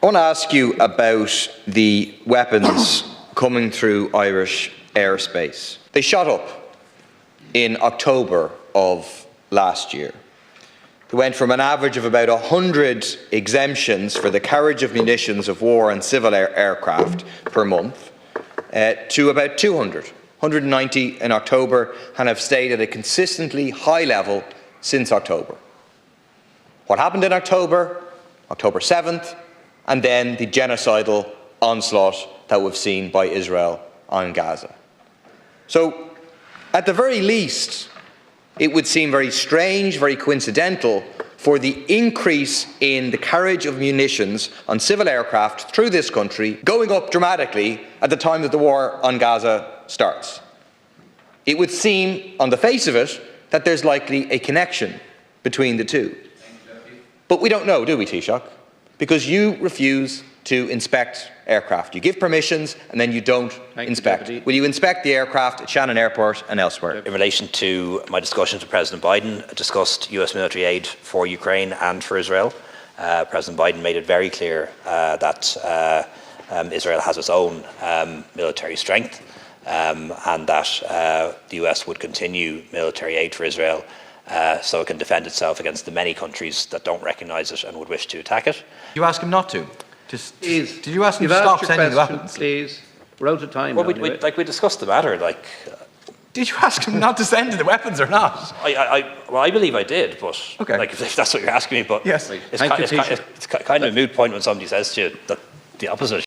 I want to ask you about the weapons coming through Irish airspace. They shot up in October of last year. They went from an average of about 100 exemptions for the carriage of munitions of war and civil aircraft per month to about 200, 190 in October, and have stayed at a consistently high level since October. What happened in October 7th, and then the genocidal onslaught that we've seen by Israel on Gaza. So, at the very least, it would seem very strange, very coincidental for the increase in the carriage of munitions on civil aircraft through this country going up dramatically at the time that the war on Gaza starts. It would seem, on the face of it, that there's likely a connection between the two. But we don't know, do we, Taoiseach? Because you refuse to inspect aircraft. You give permissions and then you don't inspect. Will you inspect the aircraft at Shannon Airport and elsewhere? In relation to my discussions with President Biden, I discussed US military aid for Ukraine and for Israel. President Biden made it very clear that Israel has its own military strength and that the US would continue military aid for Israel so it can defend itself against the many countries that don't recognise it and would wish to attack it. Did you ask him not to? Please. Did you ask him to stop sending the weapons? Please. We're out of time. Well, now, we discussed the matter. Did you ask him not to send the weapons or not? I believe I did, but okay. If that's what you're asking me. But yes. it's kind of a moot point when somebody says to you that the opposite.